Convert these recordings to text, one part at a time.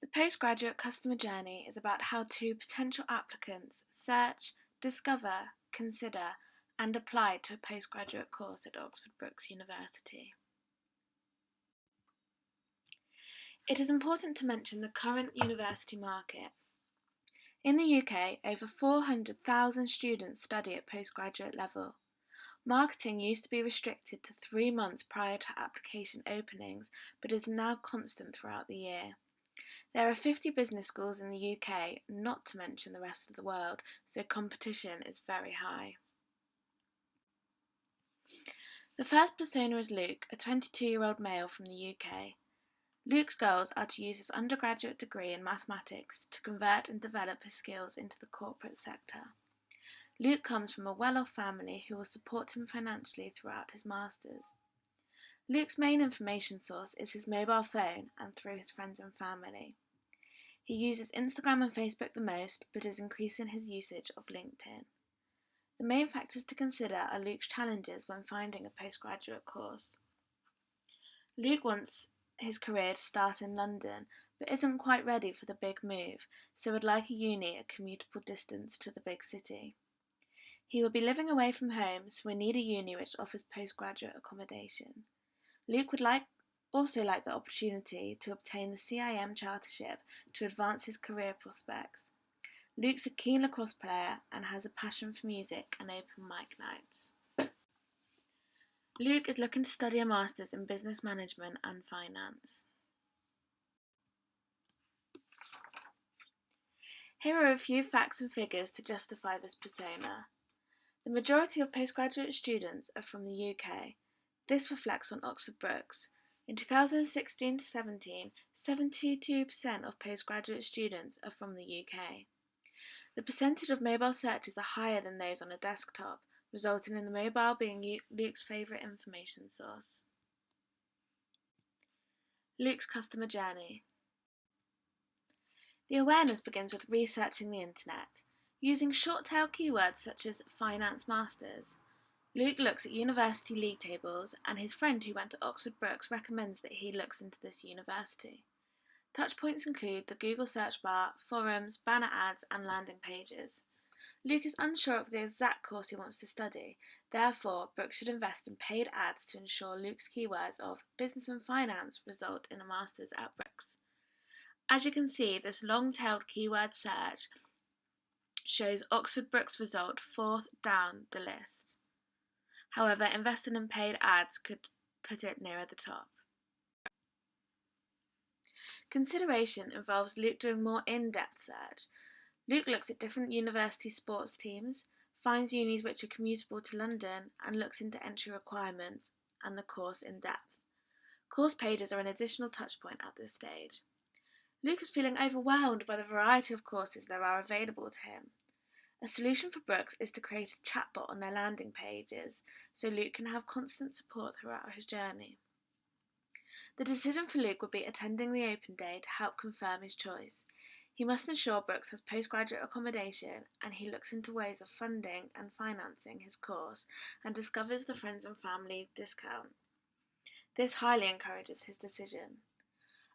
The postgraduate customer journey is about how potential applicants search, discover, consider, and apply to a postgraduate course at Oxford Brookes University. It is important to mention the current university market. In the UK, over 400,000 students study at postgraduate level. Marketing used to be restricted to 3 months prior to application openings, but is now constant throughout the year. There are 50 business schools in the UK, not to mention the rest of the world, so competition is very high. The first persona is Luke, a 22-year-old male from the UK. Luke's goals are to use his undergraduate degree in mathematics to convert and develop his skills into the corporate sector. Luke comes from a well-off family who will support him financially throughout his masters. Luke's main information source is his mobile phone and through his friends and family. He uses Instagram and Facebook the most, but is increasing his usage of LinkedIn. The main factors to consider are Luke's challenges when finding a postgraduate course. Luke wants his career to start in London, but isn't quite ready for the big move, so would like a uni a commutable distance to the big city. He will be living away from home, so we need a uni which offers postgraduate accommodation. Luke would also like the opportunity to obtain the CIM chartership to advance his career prospects. Luke's a keen lacrosse player and has a passion for music and open mic nights. Luke is looking to study a master's in business management and finance. Here are a few facts and figures to justify this persona. The majority of postgraduate students are from the UK. This reflects on Oxford Brookes. In 2016-17, 72% of postgraduate students are from the UK. The percentage of mobile searches are higher than those on a desktop, resulting in the mobile being Luke's favourite information source. Luke's customer journey. The awareness begins with researching the internet. Using short-tail keywords such as finance masters, Luke looks at university league tables, and his friend who went to Oxford Brookes recommends that he looks into this university. Touchpoints include the Google search bar, forums, banner ads, and landing pages. Luke is unsure of the exact course he wants to study, therefore Brookes should invest in paid ads to ensure Luke's keywords of business and finance result in a master's at Brookes. As you can see, this long-tailed keyword search shows Oxford Brookes' result 4th down the list. However, investing in paid ads could put it nearer the top. Consideration involves Luke doing more in-depth search. Luke looks at different university sports teams, finds unis which are commutable to London, and looks into entry requirements and the course in depth. Course pages are an additional touchpoint at this stage. Luke is feeling overwhelmed by the variety of courses there are available to him. A solution for Brookes is to create a chatbot on their landing pages, so Luke can have constant support throughout his journey. The decision for Luke would be attending the open day to help confirm his choice. He must ensure Brookes has postgraduate accommodation, and he looks into ways of funding and financing his course and discovers the friends and family discount. This highly encourages his decision.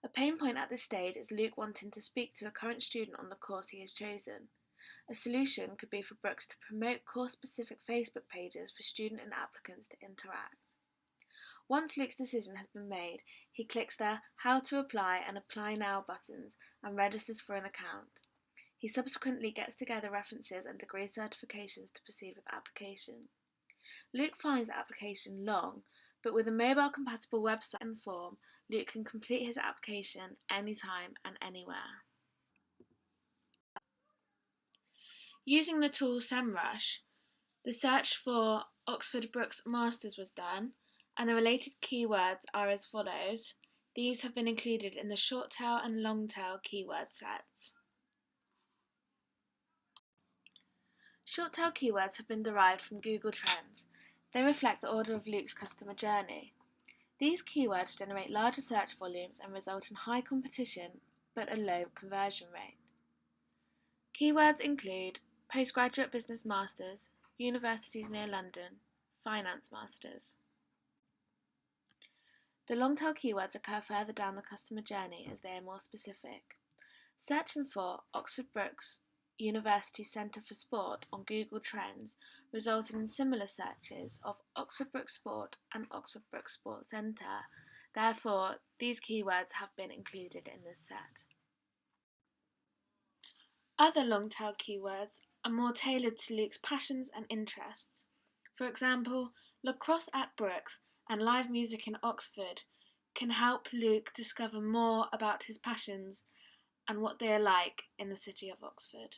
A pain point at this stage is Luke wanting to speak to a current student on the course he has chosen. A solution could be for Brookes to promote course-specific Facebook pages for student and applicants to interact. Once Luke's decision has been made, he clicks the How to Apply and Apply Now buttons and registers for an account. He subsequently gets together references and degree certifications to proceed with application. Luke finds the application long, but with a mobile-compatible website and form, Luke can complete his application anytime and anywhere. Using the tool SEMrush, the search for Oxford Brookes Masters was done, and the related keywords are as follows. These have been included in the short tail and long tail keyword sets. Short tail keywords have been derived from Google Trends. They reflect the order of Luke's customer journey. These keywords generate larger search volumes and result in high competition but a low conversion rate. Keywords include postgraduate business masters, universities near London, finance masters. The long tail keywords occur further down the customer journey as they are more specific. Searching for Oxford Brookes University Centre for Sport on Google Trends resulted in similar searches of Oxford Brookes Sport and Oxford Brookes Sport Centre. Therefore, these keywords have been included in this set. Other long-tail keywords are more tailored to Luke's passions and interests. For example, lacrosse at Brookes and live music in Oxford can help Luke discover more about his passions and what they are like in the city of Oxford.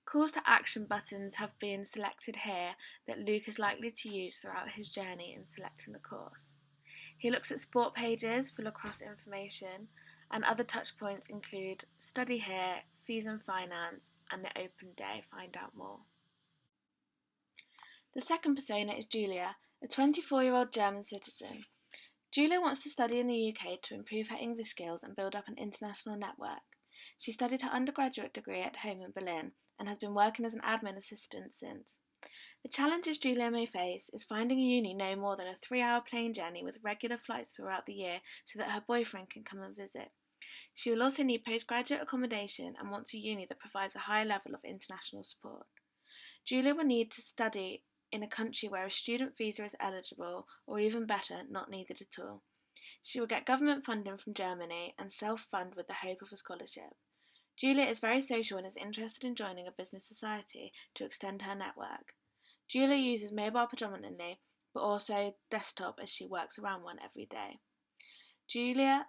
Calls to action buttons have been selected here that Luke is likely to use throughout his journey in selecting the course. He looks at sport pages for lacrosse information, and other touchpoints include study here, fees and finance, and the open day, find out more. The second persona is Julia, a 24-year-old German citizen. Julia wants to study in the UK to improve her English skills and build up an international network. She studied her undergraduate degree at home in Berlin and has been working as an admin assistant since. The challenges Julia may face is finding a uni no more than a 3-hour plane journey with regular flights throughout the year so that her boyfriend can come and visit. She will also need postgraduate accommodation and wants a uni that provides a high level of international support. Julia will need to study in a country where a student visa is eligible, or even better, not needed at all. She will get government funding from Germany and self-fund with the hope of a scholarship. Julia is very social and is interested in joining a business society to extend her network. Julia uses mobile predominantly, but also desktop as she works around one every day. Julia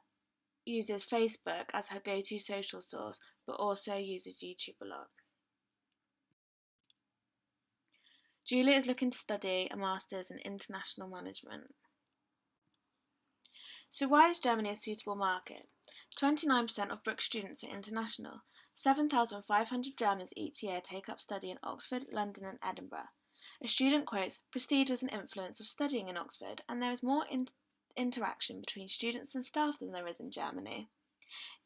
uses Facebook as her go-to social source, but also uses YouTube a lot. Julia is looking to study a Master's in International Management. So why is Germany a suitable market? 29% of Brookes students are international. 7,500 Germans each year take up study in Oxford, London and Edinburgh. A student quotes, "Prestige was an influence of studying in Oxford, and there is more interaction between students and staff than there is in Germany."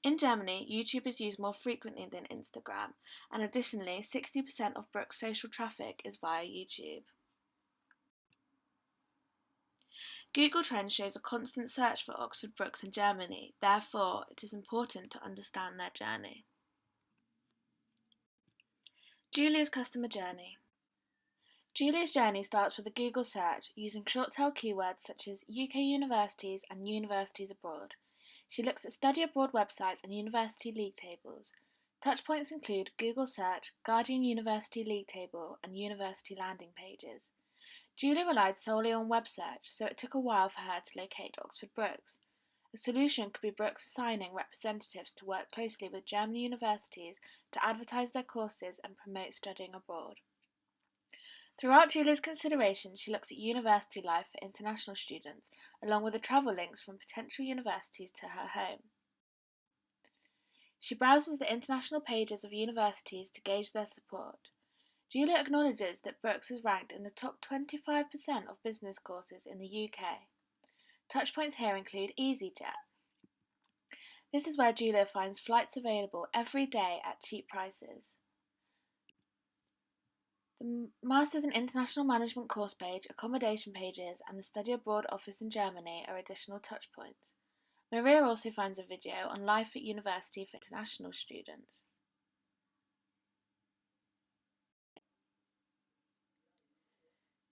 In Germany, YouTube is used more frequently than Instagram, and additionally, 60% of Brookes' social traffic is via YouTube. Google Trends shows a constant search for Oxford Brookes in Germany, therefore it is important to understand their journey. Julia's customer journey. Julia's journey starts with a Google search using short-tail keywords such as UK universities and universities abroad. She looks at study abroad websites and university league tables. Touchpoints include Google search, Guardian University League table, and university landing pages. Julia relied solely on web search, so it took a while for her to locate Oxford Brookes. A solution could be Brookes assigning representatives to work closely with German universities to advertise their courses and promote studying abroad. Throughout Julia's considerations, she looks at university life for international students, along with the travel links from potential universities to her home. She browses the international pages of universities to gauge their support. Julia acknowledges that Brookes is ranked in the top 25% of business courses in the UK. Touchpoints here include EasyJet. This is where Julia finds flights available every day at cheap prices. The Masters in International Management course page, accommodation pages, and the Study Abroad office in Germany are additional touchpoints. Maria also finds a video on life at university for international students.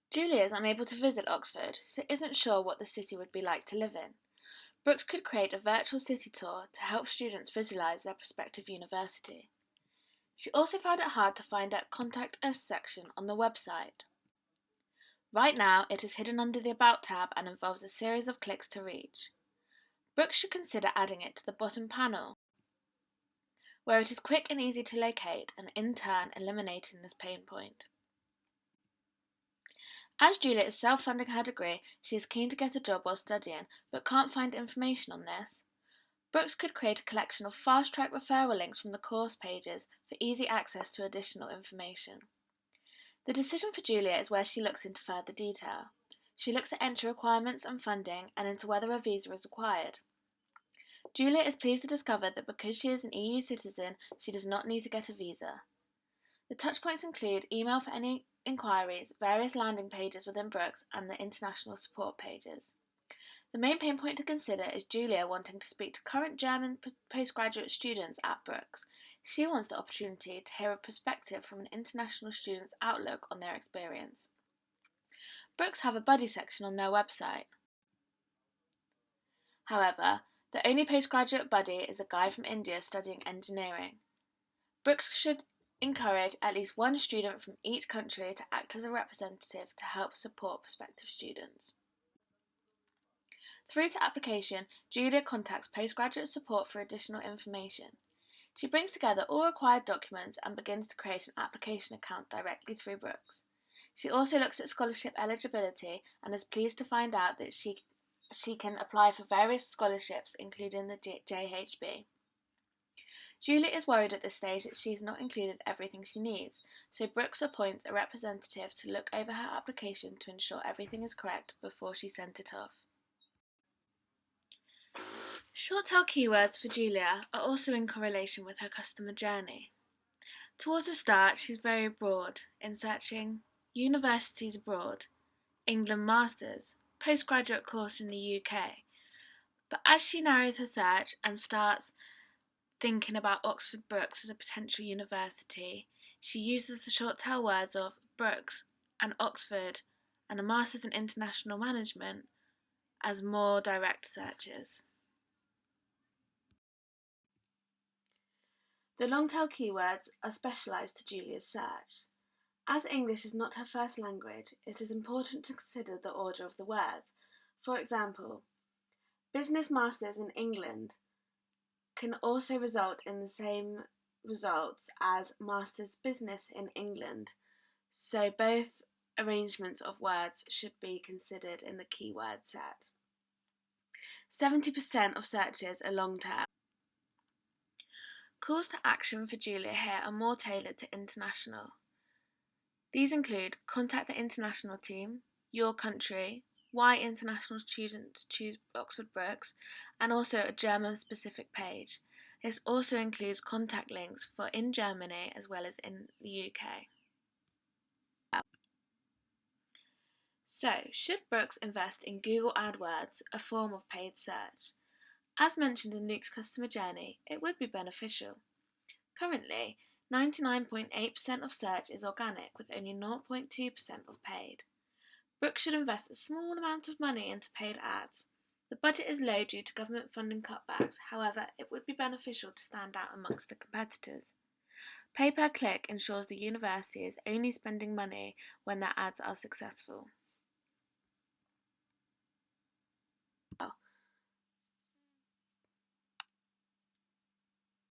Julia is unable to visit Oxford, so isn't sure what the city would be like to live in. Brookes could create a virtual city tour to help students visualise their prospective university. She also found it hard to find a Contact Us section on the website. Right now, it is hidden under the About tab and involves a series of clicks to reach. Brookes should consider adding it to the bottom panel, where it is quick and easy to locate, and in turn eliminating this pain point. As Julia is self-funding her degree, she is keen to get a job while studying, but can't find information on this. Brookes could create a collection of fast-track referral links from the course pages for easy access to additional information. The decision for Julia is where she looks into further detail. She looks at entry requirements and funding, and into whether a visa is required. Julia is pleased to discover that because she is an EU citizen, she does not need to get a visa. The touchpoints include email for any inquiries, various landing pages within Brookes, and the international support pages. The main pain point to consider is Julia wanting to speak to current German postgraduate students at Brookes. She wants the opportunity to hear a perspective from an international student's outlook on their experience. Brookes have a buddy section on their website. However, the only postgraduate buddy is a guy from India studying engineering. Brookes should encourage at least one student from each country to act as a representative to help support prospective students. Through to application, Julia contacts postgraduate support for additional information. She brings together all required documents and begins to create an application account directly through Brookes. She also looks at scholarship eligibility and is pleased to find out that she can apply for various scholarships, including the JHB. Julia is worried at this stage that she's not included everything she needs, so Brookes appoints a representative to look over her application to ensure everything is correct before she sends it off. Short tail keywords for Julia are also in correlation with her customer journey. Towards the start, she's very broad in searching universities abroad, England Masters, postgraduate course in the UK. But as she narrows her search and starts thinking about Oxford Brookes as a potential university, she uses the short tail words of Brookes and Oxford and a Masters in International Management as more direct searches. The long tail keywords are specialised to Julia's search. As English is not her first language, it is important to consider the order of the words. For example, business masters in England can also result in the same results as masters business in England, so both arrangements of words should be considered in the keyword set. 70% of searches are long tail. Calls to action for Julia here are more tailored to international. These include contact the international team, your country, why international students choose Oxford Brookes, and also a German-specific page. This also includes contact links for in Germany as well as in the UK. So, should Brookes invest in Google AdWords, a form of paid search? As mentioned in Luke's customer journey, it would be beneficial. Currently, 99.8% of search is organic, with only 0.2% of paid. Brookes should invest a small amount of money into paid ads. The budget is low due to government funding cutbacks, however, it would be beneficial to stand out amongst the competitors. Pay per click ensures the university is only spending money when their ads are successful.